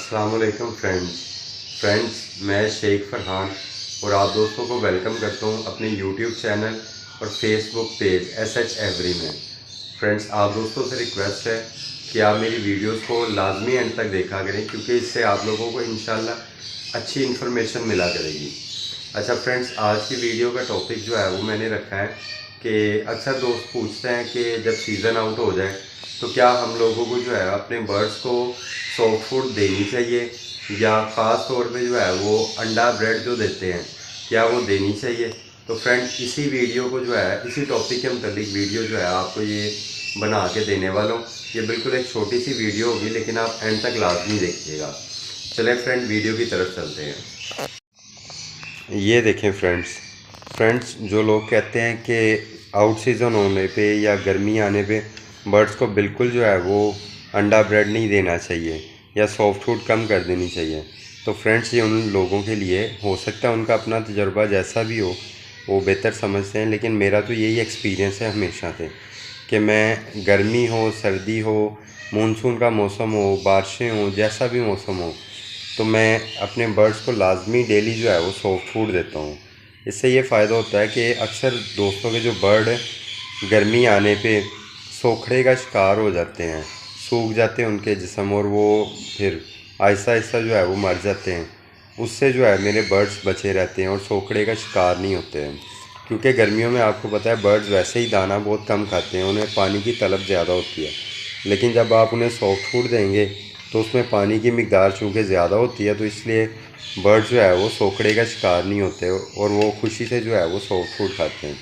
अस्सलाम वालेकुम फ्रेंड्स मैं शेख फरहान और आप दोस्तों को वेलकम करता हूं अपने यूट्यूब चैनल और फेसबुक पेज SH एवरी में। फ्रेंड्स आप दोस्तों से रिक्वेस्ट है कि आप मेरी वीडियोस को लाजमी एंड तक देखा करें, क्योंकि इससे आप लोगों को इंशाल्लाह अच्छी इन्फॉर्मेशन मिला करेगी। अच्छा फ्रेंड्स, आज की वीडियो का टॉपिक जो है वो मैंने रखा है कि अक्सर दोस्त पूछते हैं कि जब सीज़न आउट हो जाए तो क्या हम लोगों को जो है अपने बर्ड्स को सॉफ्ट फूड देनी चाहिए या ख़ास तौर पे जो है वो अंडा ब्रेड जो देते हैं क्या वो देनी चाहिए। तो फ्रेंड्स इसी वीडियो को जो है इसी टॉपिक के मुतालिक वीडियो जो है आपको ये बना के देने वाला हूँ। ये बिल्कुल एक छोटी सी वीडियो होगी, लेकिन आप एंड तक लाजमी देखिएगा। चलें फ्रेंड वीडियो की तरफ चलते हैं। ये देखें फ्रेंड्स जो लोग कहते हैं कि आउट सीज़न होने पे या गर्मी आने पे बर्ड्स को बिल्कुल जो है वो अंडा ब्रेड नहीं देना चाहिए या सॉफ्ट फूड कम कर देनी चाहिए, तो फ्रेंड्स ये उन लोगों के लिए हो सकता है उनका अपना तजुर्बा जैसा भी हो वो बेहतर समझते हैं, लेकिन मेरा तो यही एक्सपीरियंस है हमेशा से कि मैं गर्मी हो सर्दी हो मानसून का मौसम हो बारिशें हो जैसा भी मौसम हो तो मैं अपने बर्ड्स को लाजमी डेली जो है वो सॉफ्ट फूड देता हूँ। इससे ये फ़ायदा होता है कि अक्सर दोस्तों के जो बर्ड गर्मी आने पे सोखड़े का शिकार हो जाते हैं, सूख जाते हैं उनके जिस्म और वो फिर आहिस्ता आहिस्ता जो है वो मर जाते हैं। उससे जो है मेरे बर्ड्स बचे रहते हैं और सोखड़े का शिकार नहीं होते हैं, क्योंकि गर्मियों में आपको पता है बर्ड्स वैसे ही दाना बहुत कम खाते हैं, उन्हें पानी की तलब ज़्यादा होती है। लेकिन जब आप उन्हें सॉफ्ट फूड देंगे तो उसमें पानी की मिकदार चूँकि ज़्यादा होती है, तो इसलिए बर्ड्स जो है वो सोखड़े का शिकार नहीं होते और वो खुशी से जो है वो सॉफ्ट फूड खाते हैं।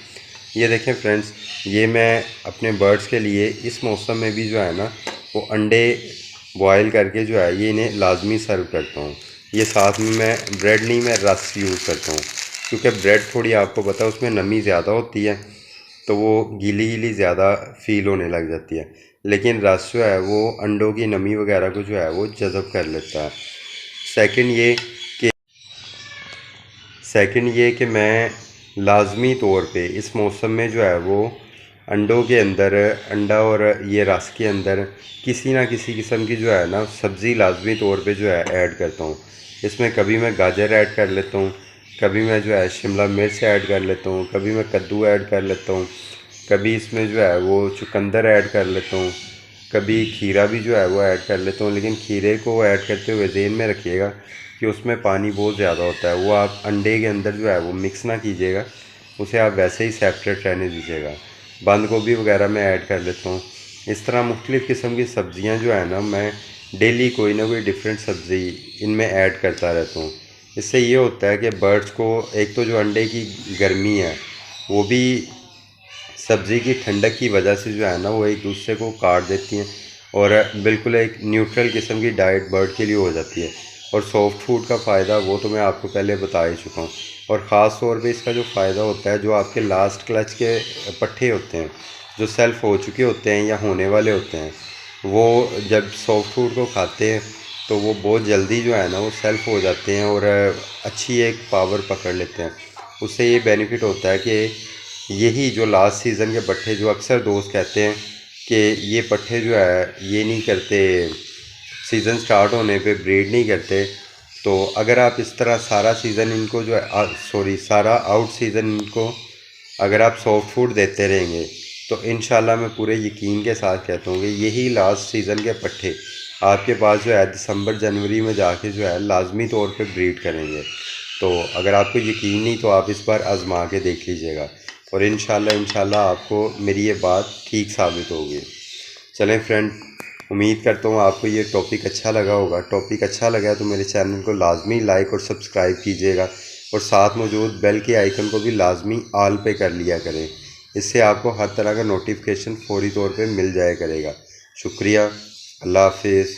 ये देखें फ्रेंड्स, ये मैं अपने बर्ड्स के लिए इस मौसम में भी जो है ना वो अंडे बॉयल करके जो है ये इन्हें लाजमी सर्व करता हूँ। ये साथ में मैं ब्रेड नहीं, मैं रस यूज़ करता हूँ, क्योंकि ब्रेड थोड़ी आपको पता है उसमें नमी ज़्यादा होती है तो वो गीली गीली ज़्यादा फील होने लग जाती है, लेकिन रस जो है वो अंडों की नमी वगैरह को जो है वो जज़ब कर लेता है। सेकंड ये कि मैं लाजमी तौर पे इस मौसम में जो है वो अंडों के अंदर अंडा और ये रस के अंदर किसी ना किसी किस्म की जो है ना सब्ज़ी लाजमी तौर पे जो है ऐड करता हूँ। इसमें कभी मैं गाजर ऐड कर लेता हूँ, कभी मैं जो है शिमला मिर्च ऐड कर लेता हूँ, कभी मैं कद्दू ऐड कर लेता हूँ, कभी इसमें जो है वो चुकंदर ऐड कर लेता हूँ, कभी खीरा भी जो है वो ऐड कर लेता हूँ। लेकिन खीरे को ऐड करते हुए ज़हन में रखिएगा कि उसमें पानी बहुत ज़्यादा होता है, वो आप अंडे के अंदर जो है वो मिक्स ना कीजिएगा, उसे आप वैसे ही सेपरेट रहने दीजिएगा। बंद गोभी वगैरह मैं ऐड कर लेता हूँ। इस तरह मुख्तलिफ़ किस्म की सब्ज़ियाँ जो है ना मैं डेली कोई ना कोई डिफरेंट सब्ज़ी इनमें ऐड करता रहता हूँ। इससे ये होता है कि बर्ड्स को एक तो जो अंडे की गर्मी है वो भी सब्ज़ी की ठंडक की वजह से जो है ना वो एक दूसरे को काट देती हैं और बिल्कुल एक न्यूट्रल किस्म की डाइट बर्ड के लिए हो जाती है। और सॉफ्ट फूड का फ़ायदा वो तो मैं आपको पहले बता ही चुका हूँ। और ख़ास तौर पे इसका जो फ़ायदा होता है, जो आपके लास्ट क्लच के पट्ठे होते हैं जो सेल्फ हो चुके होते हैं या होने वाले होते हैं, वो जब सॉफ्ट फूड को खाते हैं तो वो बहुत जल्दी जो है ना वो सेल्फ हो जाते हैं और अच्छी एक पावर पकड़ लेते हैं। उससे ये बेनिफिट होता है कि यही जो लास्ट सीज़न के पट्ठे, जो अक्सर दोस्त कहते हैं कि ये पट्ठे जो है ये नहीं करते, सीज़न स्टार्ट होने पे ब्रीड नहीं करते, तो अगर आप इस तरह सारा सीज़न इनको जो है सारा आउट सीज़न इनको अगर आप सॉफ्ट फूड देते रहेंगे तो इंशाल्लाह मैं पूरे यकीन के साथ कहता हूँ कि यही लास्ट सीज़न के पट्ठे आपके पास जो है दिसंबर जनवरी में जाके जो है लाजमी तौर पे ब्रीड करेंगे। तो अगर आपको यकीन नहीं तो आप इस बार आजमा के देख लीजिएगा और इंशाल्लाह आपको मेरी ये बात ठीक साबित होगी। चलें फ्रेंड, उम्मीद करता हूँ आपको ये टॉपिक अच्छा लगा होगा। टॉपिक अच्छा लगा तो मेरे चैनल को लाजमी लाइक और सब्सक्राइब कीजिएगा और साथ मौजूद बेल के आइकन को भी लाजमी ऑल पे कर लिया करें। इससे आपको हर तरह का नोटिफिकेशन फौरी तौर पे मिल जाया करेगा। शुक्रिया, अल्लाह हाफिज़।